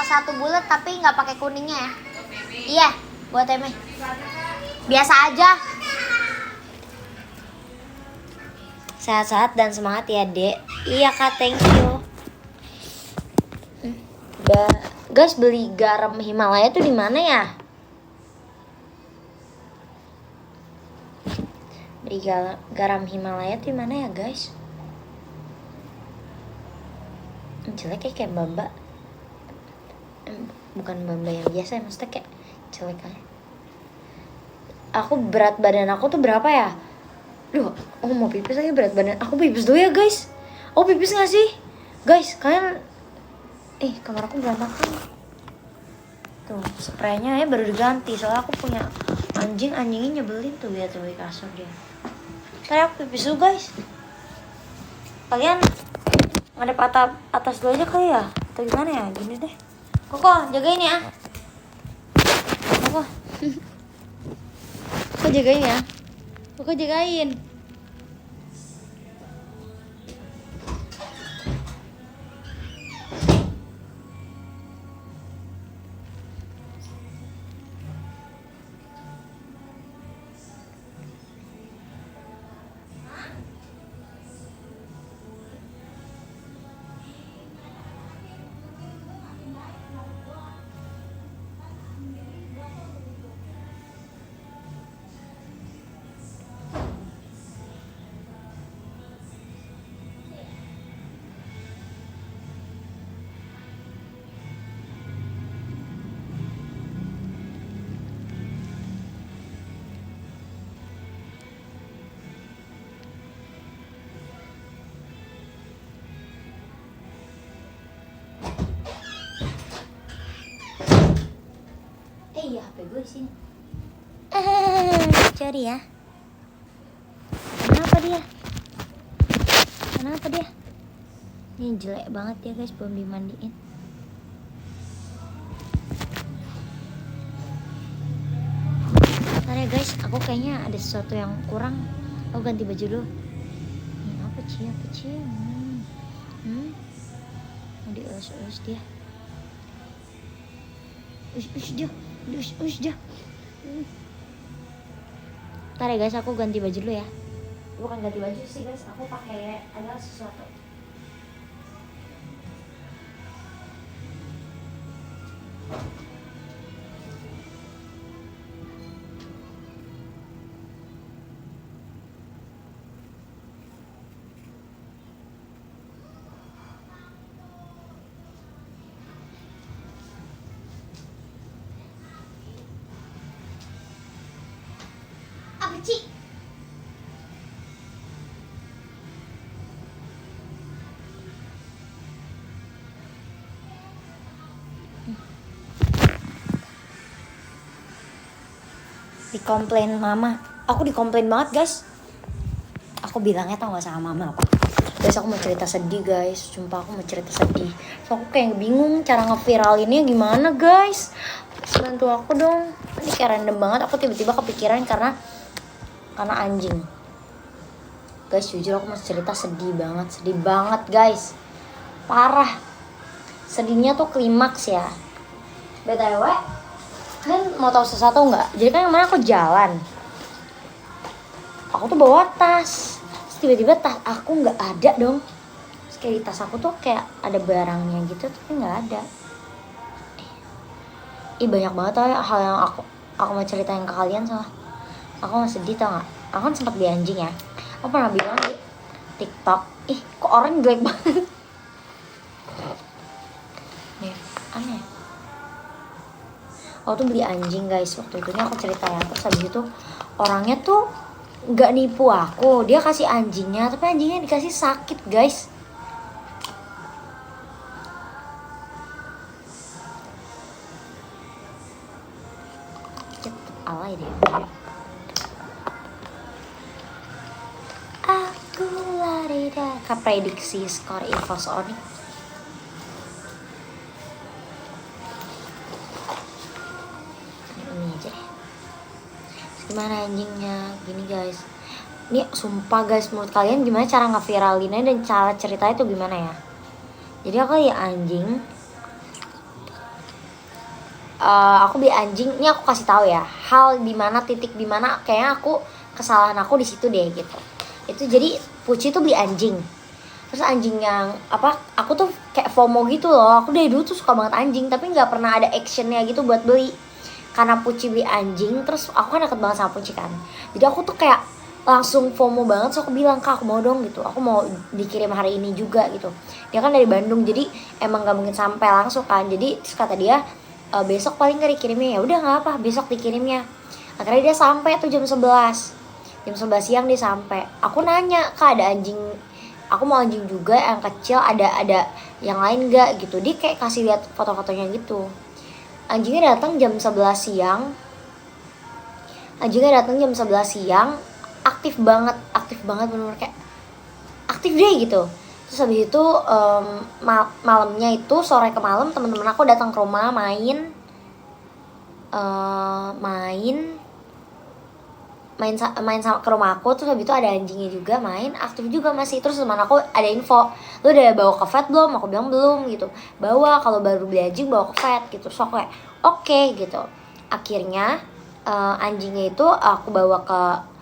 Satu bulat tapi nggak pakai kuningnya ya. Iya, buat tempe. Biasa aja. Sehat-sehat dan semangat ya, Dek. Iya, Kak, thank you. Udah, guys, beli garam Himalaya tuh di mana ya? Beli garam Himalaya tuh di mana ya, guys? Jelek kayak Bamba. Bukan Bamba yang biasa ya, maksudnya kayak jelek aja. Aku berat badan aku tuh berapa ya? Duh, aku mau pipis aja berat badan. Aku pipis dulu ya, guys. Oh, pipis gak sih? Guys, kalian... kamar aku berantakan. Tuh, spraynya ya baru diganti. Soalnya aku punya anjingnya nyebelin tuh. Lihat tuh di kasur dia. Tadi aku pipis dulu, guys. Kalian ngadep atas dulu aja kali ya? Atau gimana ya? Gini deh. Koko, jagain ya. Koko. Koko jagain ya. Koko jagain. Iya, HP gue di sini. Cari ya. Kenapa dia? Ini jelek banget ya, guys, belum dimandiin. Bentar ya, guys, aku kayaknya ada sesuatu yang kurang. Aku ganti baju dulu. Ini apa sih? Mau dielus-elus dia. Us dia. Bentar ya, guys, aku ganti baju dulu ya. Bukan ganti baju sih, guys, aku pakai ada sesuatu. Apa sih? Dikomplain mama. Aku dikomplain banget, guys. Aku bilangnya tau gak sama mama apa? Guys, aku mau cerita sedih, guys. Sumpah aku mau cerita sedih. So aku kayak bingung cara ngeviralinnya gimana, guys. Bantu aku dong. Ini kayak random banget. Aku tiba-tiba kepikiran karena anjing. Guys, jujur aku mau cerita sedih banget, guys. Parah. Sedihnya tuh klimaks ya. BTW, kalian mau tahu sesuatu nggak? Jadi kan kemarin aku jalan, aku tuh bawa tas, terus tiba-tiba tas aku nggak ada dong. Terus kayak di tas aku tuh kayak ada barangnya gitu, tapi nggak ada. Banyak banget tau ya hal yang aku mau ceritain ke kalian. Soalnya aku mau sedih tau nggak? Aku kan sempat beli anjing ya. Aku pernah bilang di TikTok, kok orang jelek banget. Nih, aneh. Aku tuh beli anjing, guys. Waktu itu aku cerita ya. Terus habis itu orangnya tuh nggak nipu aku. Dia kasih anjingnya, tapi anjingnya dikasih sakit, guys. Alay deh. Aku lari dari prediksi skor Evos Onyx. Ini aja deh. Gimana anjingnya? Gini, guys. Ini sumpah, guys, menurut kalian gimana cara ngeviralinnya dan cara ceritanya itu gimana ya? Jadi aku lihat anjing, aku beli anjing. Ini aku kasih tahu ya, hal dimana, titik dimana kayaknya kesalahan aku di situ deh gitu. Itu jadi Puci tuh beli anjing, terus anjing yang apa, aku tuh kayak FOMO gitu loh. Aku dari dulu tuh suka banget anjing, tapi nggak pernah ada actionnya gitu buat beli. Karena Puci beli anjing, terus aku kan deket banget sama Puci kan, jadi aku tuh kayak langsung FOMO banget. So aku bilang, Kak aku mau dong gitu, aku mau dikirim hari ini juga gitu. Dia kan dari Bandung, jadi emang gak mungkin sampai langsung kan. Jadi terus kata dia, besok paling gak dikirimnya. Ya udah nggak apa, besok dikirimnya. Akhirnya dia sampai tuh jam 11 siang dia sampai. Aku nanya, Kak ada anjing, aku mau anjing juga yang kecil, ada yang lain gak gitu. Dia kayak kasih lihat foto-fotonya gitu. Anjingnya datang jam 11 siang. Aktif banget bener-bener kayak aktif deh gitu. Terus habis itu malamnya itu, sore ke malam, teman-teman aku datang ke rumah main sama ke rumah aku. Terus habis itu ada anjingnya juga main, aktif juga masih. Terus teman aku ada info, lu udah bawa ke vet belum? Aku bilang belum gitu. Bawa, kalau baru beli anjing bawa ke vet gitu. So kayak oke gitu. Akhirnya anjingnya itu aku bawa ke,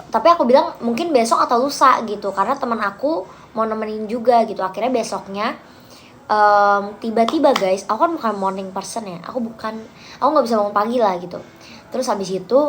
tapi aku bilang mungkin besok atau lusa gitu, karena teman aku mau nemenin juga gitu. Akhirnya besoknya tiba-tiba guys, aku kan bukan morning person ya, aku nggak bisa bangun pagi lah gitu. Terus habis itu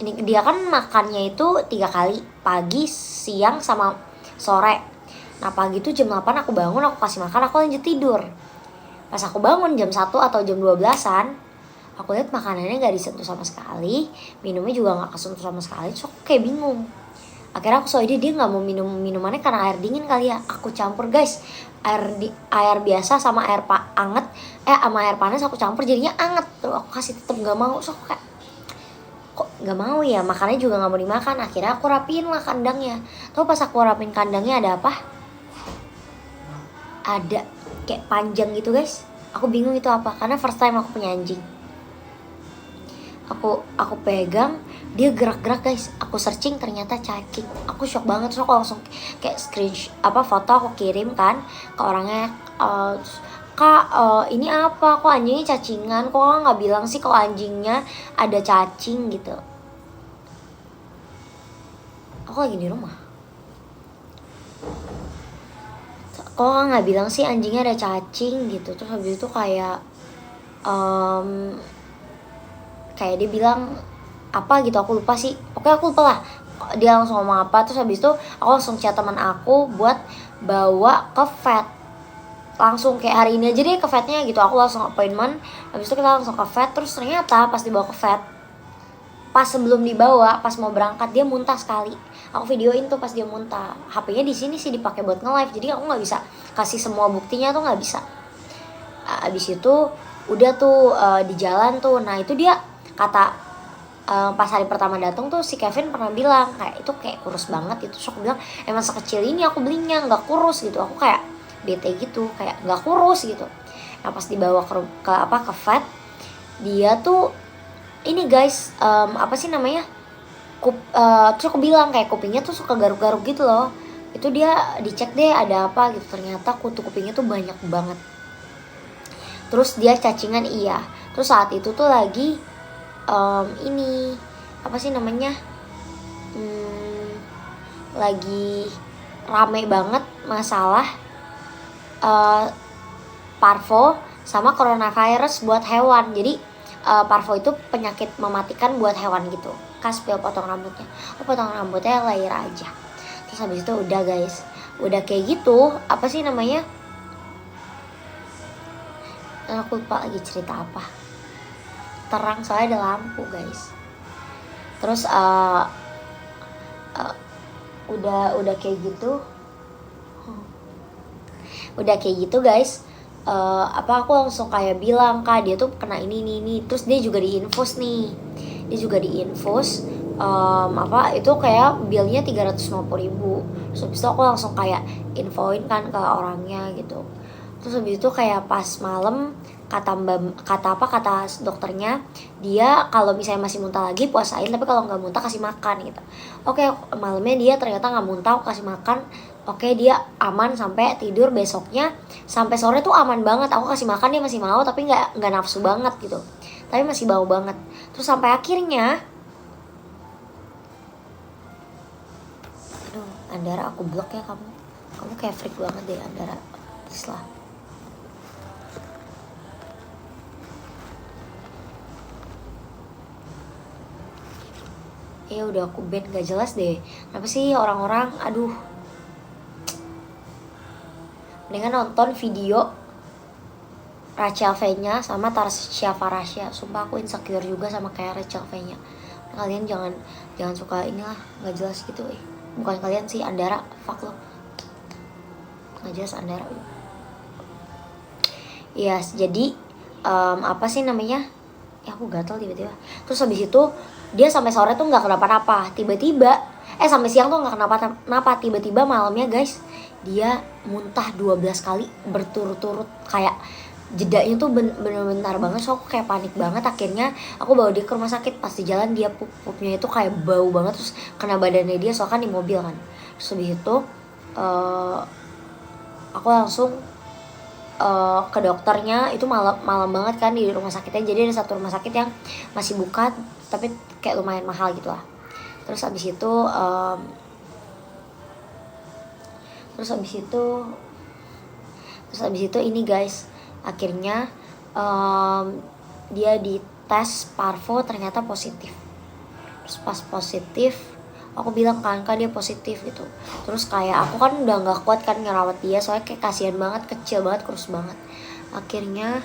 ini dia kan makannya itu 3 kali, pagi, siang, sama sore. Nah pagi itu jam 8 aku bangun, aku kasih makan, aku lanjut tidur. Pas aku bangun jam 1 atau jam 12-an, aku lihat makanannya gak disentuh sama sekali, minumnya juga gak kesentuh sama sekali. Terus aku kayak bingung. Akhirnya aku soalnya dia gak mau minum minumannya karena air dingin kali ya. Aku campur guys, air biasa sama air anget, sama air panas aku campur jadinya anget. Terus aku kasih, tetep gak mau. So aku kayak, kok gak mau ya, makannya juga gak mau dimakan. Akhirnya aku rapiin lah kandangnya. Tahu pas aku rapiin kandangnya ada apa? Ada kayak panjang gitu guys. Aku bingung itu apa, karena first time aku punya anjing. Aku pegang, dia gerak-gerak guys. Aku searching ternyata cacing. Aku shock banget. So aku langsung kayak foto aku kirim kan ke orangnya. Kak ini apa, kok anjingnya cacingan, kok nggak bilang sih kalau anjingnya ada cacing gitu. Aku lagi di rumah, kok nggak bilang sih anjingnya ada cacing gitu. Terus habis itu kayak kayak dia bilang apa gitu, aku lupa sih, pokoknya aku lupa lah dia langsung ngomong apa. Terus habis itu aku langsung chat teman aku buat bawa ke vet, langsung kayak hari ini aja deh ke vetnya gitu. Aku langsung appointment, habis itu kita langsung ke vet. Terus ternyata pas dibawa ke vet, pas sebelum dibawa, pas mau berangkat, dia muntah sekali. Aku videoin tuh pas dia muntah. HP-nya di sini sih dipakai buat nge-live, jadi aku nggak bisa kasih semua buktinya tuh, nggak bisa. Abis itu udah tuh di jalan tuh, nah itu dia kata pas hari pertama datang tuh si Kevin pernah bilang kayak itu kayak kurus banget itu. So aku bilang emang sekecil ini aku belinya, nggak kurus gitu. Aku kayak bete gitu, kayak nggak kurus gitu. Nah pas dibawa ke vet, dia tuh ini guys, apa sih namanya, terus aku bilang kayak kupingnya tuh suka garuk-garuk gitu loh. Itu dia dicek deh ada apa gitu, ternyata kutu kupingnya tuh banyak banget. Terus dia cacingan, iya. Terus saat itu tuh lagi ini apa sih namanya, lagi rame banget masalah parvo sama coronavirus buat hewan. Jadi parvo itu penyakit mematikan buat hewan gitu. Kaspil potong rambutnya, potong rambutnya layer aja. Terus habis itu udah guys, udah kayak gitu, apa sih namanya, aku lupa lagi cerita apa. Terang soalnya ada lampu guys. Terus udah kayak gitu, guys. Aku langsung kayak bilang, Kak dia tuh kena ini. Terus dia juga diinfus nih, itu kayak bilnya 350.000. Terus habis itu aku langsung kayak infoin kan ke orangnya gitu. Terus habis itu kayak pas malam kata dokternya, dia kalau misalnya masih muntah lagi puasain, tapi kalau nggak muntah kasih makan gitu. Oke, malamnya dia ternyata nggak muntah, aku kasih makan. Oke, dia aman sampai tidur. Besoknya sampai sore tuh aman banget. Aku kasih makan dia masih mau, tapi nggak nafsu banget gitu. Tapi masih bau banget. Terus sampai akhirnya, aduh, Andara aku blok ya kamu. Kamu kayak freak banget deh Andara. Please lah. Ya udah aku ban, gak jelas deh. Kenapa sih orang-orang, aduh. Mendingan nonton video Rachel V-nya sama Tasya Farahsya. Sumpah aku insecure juga sama kayak Rachel V-nya. Kalian jangan suka inilah, nggak jelas gitu. Bukan kalian sih, Andara, fuck lo. Nggak jelas Andara. Yes, jadi apa sih namanya? Ya aku gatel tiba-tiba. Terus habis itu dia sampai sore tuh nggak kenapa-napa. Tiba-tiba sampai siang tuh nggak kenapa-napa. Tiba-tiba malamnya guys, dia muntah 12 kali berturut-turut, kayak jedanya tuh bener-bener banget. So aku kayak panik banget. Akhirnya aku bawa dia ke rumah sakit. Pas di jalan dia pupnya itu kayak bau banget, terus kena badannya dia, soalnya kan di mobil kan. Terus habis itu aku langsung ke dokternya. Itu malam banget kan di rumah sakitnya. Jadi ada satu rumah sakit yang masih buka, tapi kayak lumayan mahal gitu lah. Terus habis itu ini guys, akhirnya dia dites parvo, ternyata positif. Terus pas positif, aku bilang kan dia positif gitu. Terus kayak aku kan udah nggak kuat kan ngerawat dia, soalnya kayak kasihan banget, kecil banget, kurus banget. Akhirnya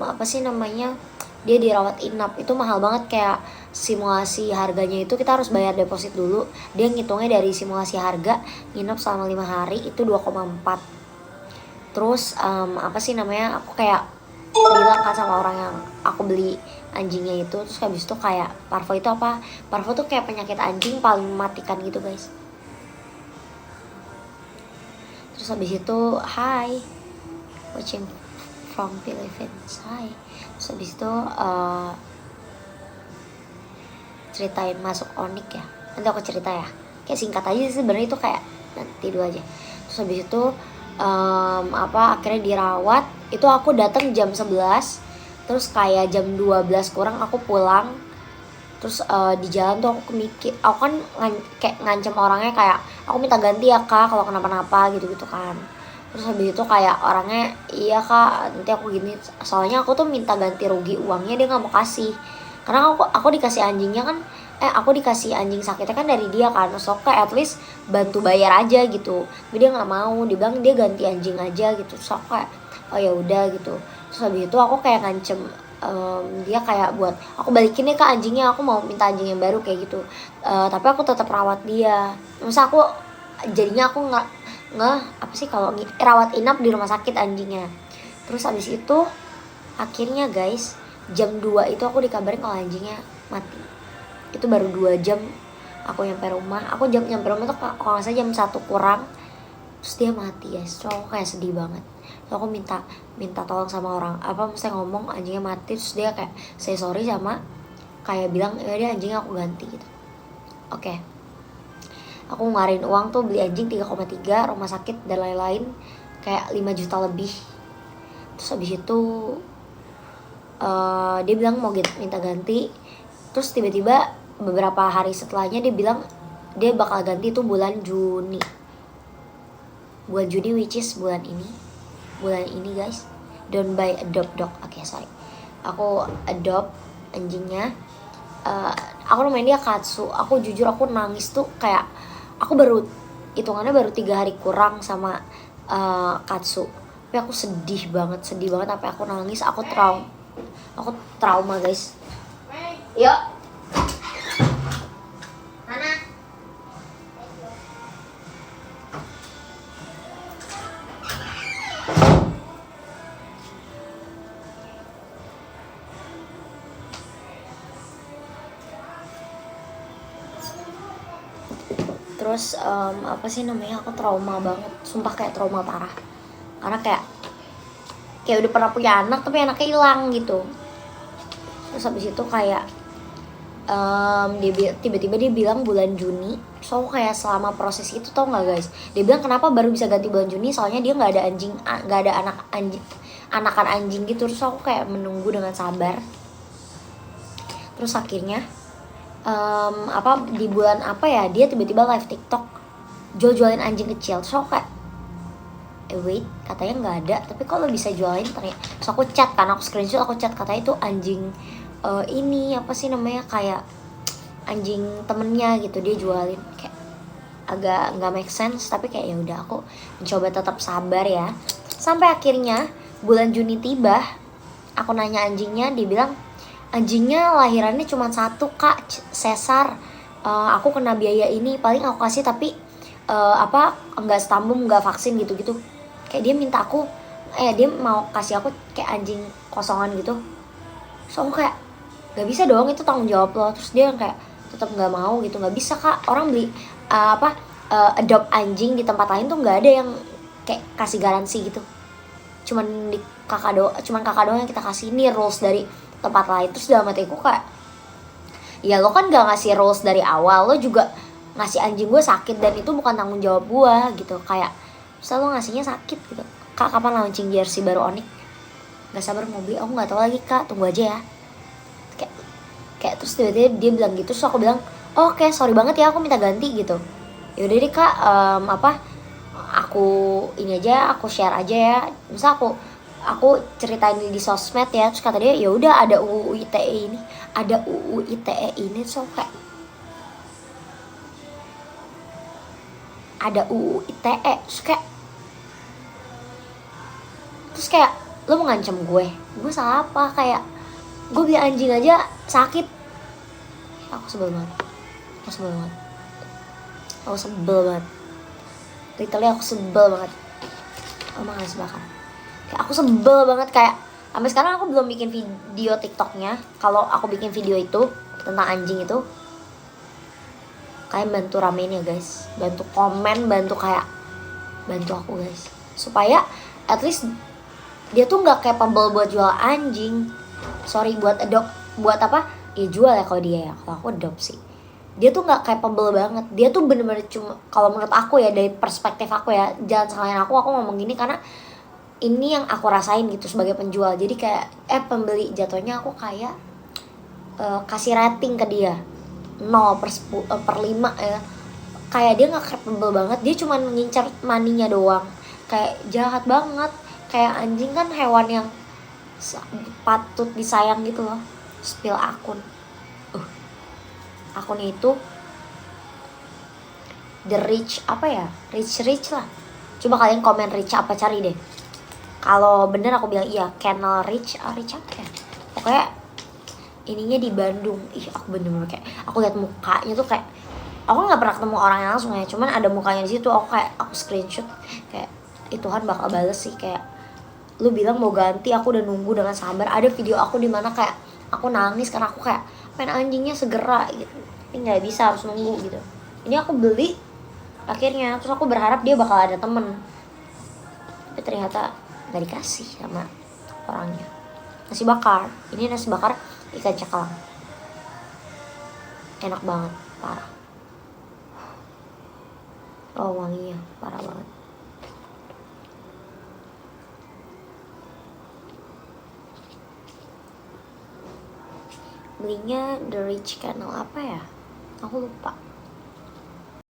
apa sih namanya, dia dirawat inap. Itu mahal banget, kayak simulasi harganya itu kita harus bayar deposit dulu. Dia ngitungnya dari simulasi harga nginep selama 5 hari itu 2,4. Terus apa sih namanya, aku kayak bilang kan sama orang yang aku beli anjingnya itu. Terus habis itu kayak parvo itu apa, parvo tuh kayak penyakit anjing paling mematikan gitu guys. Terus habis itu hi, watching from Philippines, hi. Terus habis itu ceritain masuk Onyx ya, nanti aku cerita ya, kayak singkat aja sih sebenarnya, itu kayak nanti dulu aja. Terus habis itu akhirnya dirawat. Itu aku datang jam 11, terus kayak jam 12 kurang aku pulang. Terus di jalan tuh aku mikir, aku kan kayak ngancem orangnya, kayak aku minta ganti ya kak kalau kenapa-napa gitu-gitu kan. Terus habis itu kayak orangnya, iya kak nanti aku gini, soalnya aku tuh minta ganti rugi uangnya, dia nggak mau kasih. Karena aku dikasih anjingnya kan, aku dikasih anjing sakitnya kan dari dia kan, so kayak at least bantu bayar aja gitu. Tapi dia nggak mau, dia bilang dia ganti anjing aja gitu. So kayak oh ya udah gitu. Terus habis itu aku kayak ngancem dia, kayak buat aku balikin deh ke anjingnya, aku mau minta anjing yang baru kayak gitu. Tapi aku tetap rawat dia. Masa aku jadinya aku nggak apa sih kalau rawat inap di rumah sakit anjingnya. Terus habis itu akhirnya guys, jam 2 itu aku dikabarin kalau anjingnya mati. Itu baru 2 jam aku nyampe rumah. Aku nyampe rumah tuh kalau nggak salah jam 1 kurang. Terus dia mati guys. So aku kayak sedih banget. So aku minta tolong sama orang, mesti ngomong anjingnya mati. Terus dia kayak say sorry sama, kayak bilang ya dia anjingnya aku ganti gitu. Oke. Aku ngeluarin uang tuh beli anjing 3,3, rumah sakit dan lain-lain, kayak 5 juta lebih. Terus habis itu dia bilang mau minta ganti. Terus tiba-tiba beberapa hari setelahnya dia bilang dia bakal ganti itu bulan Juni, which is bulan ini guys. Don't buy adopt dog. Oke, sorry, aku adopt anjingnya. Aku namain dia Katsu. Aku jujur aku nangis tuh, kayak aku hitungannya baru 3 hari kurang sama Katsu, tapi aku sedih banget sampai aku nangis. Aku trauma guys. Yuk mana? Terus apa sih namanya, aku trauma banget, sumpah kayak trauma parah. Karena kayak udah pernah punya anak tapi anaknya hilang gitu. Terus habis itu kayak Tiba-tiba dia bilang bulan Juni. So kayak selama proses itu, tau nggak guys, dia bilang kenapa baru bisa ganti bulan Juni, soalnya dia nggak ada anjing, nggak ada anakan anjing gitu. Terus aku kayak menunggu dengan sabar. Terus akhirnya di bulan apa ya, dia tiba-tiba live TikTok jual-jualin anjing kecil. So kayak wait, katanya nggak ada, tapi kalau bisa jualin ternyata. Terus aku chat kan, aku screenshot, aku chat, katanya itu anjing ini apa sih namanya, kayak anjing temennya gitu, dia jualin. Kayak agak nggak make sense, tapi kayak ya udah, aku mencoba tetap sabar ya. Sampai akhirnya bulan Juni tiba, aku nanya anjingnya, dia bilang anjingnya lahirannya cuma 1 kak, sesar. Aku kena biaya ini, paling aku kasih, tapi nggak stambum, nggak vaksin gitu-gitu. Kayak dia minta aku, dia mau kasih aku kayak anjing kosongan gitu. So aku kayak nggak bisa dong, itu tanggung jawab lo. Terus dia kayak tetap nggak mau gitu. Nggak bisa kak, orang beli adopt anjing di tempat lain tuh nggak ada yang kayak kasih garansi gitu. Cuman kakak doang yang kita kasih. Ini rules dari tempat lain. Terus dalam hatiku kayak, ya lo kan gak ngasih rules dari awal, lo juga ngasih anjing gue sakit dan itu bukan tanggung jawab gue gitu. Kayak selalu ngasihnya sakit gitu. Kak, kapan launching jersey baru Onyx? Gak sabar mau beli. Aku nggak tahu lagi kak, tunggu aja ya. Kayak terus tiba-tiba dia bilang gitu. So aku bilang, oke, sorry banget ya, aku minta ganti gitu. Yaudah deh kak, aku ini aja, aku share aja ya. Misal aku ceritain di sosmed ya. Terus kata dia, ya udah, ada UU ITE ini, ada UU ITE ini. So kayak ada UU ITE, terus kayak lo mau ngancem gue salah apa? Kayak gue beli anjing aja sakit. Aku sebel banget. Literally aku sebel banget. Makasih bakal. Kayak aku sebel banget, kayak sampai sekarang aku belum bikin video TikToknya. Kalau aku bikin video itu tentang anjing itu, kalian bantu ramein ya guys, bantu komen, bantu aku guys, supaya at least dia tuh nggak capable buat jual anjing. Sorry, buat apa ya, jual ya kalau dia ya. Kalau aku adopsi, dia tuh nggak capable banget. Dia tuh bener-bener cuma, kalau menurut aku ya, dari perspektif aku ya, jangan salahin aku ngomong gini karena ini yang aku rasain gitu sebagai penjual. Jadi kayak pembeli, jatuhnya aku kayak kasih rating ke dia 0/5 ya. Kayak dia nggak capable banget, dia cuma ngincar maninya doang. Kayak jahat banget. Kayak anjing kan hewan yang patut disayang gitu loh. Spill akun itu the rich apa ya, rich lah. Coba kalian komen rich apa, cari deh. Kalau bener aku bilang iya, Kennel Rich apa ya, pokoknya ininya di Bandung. Aku bener-bener kayak, aku lihat mukanya tuh kayak, aku nggak pernah ketemu orangnya langsung ya, cuman ada mukanya di situ. Aku screenshot, kayak Tuhan bakal bales sih. Kayak lu bilang mau ganti, aku udah nunggu dengan sabar. Ada video aku di mana kayak aku nangis karena aku kayak pengen anjingnya segera gitu, ini nggak bisa, harus nunggu gitu. Ini aku beli akhirnya, terus aku berharap dia bakal ada temen, tapi ternyata nggak dikasih sama orangnya. Nasi bakar, ini nasi bakar ikan cakalang, enak banget, parah. Wanginya parah banget. Belinya The Rich Kennel apa ya, aku lupa.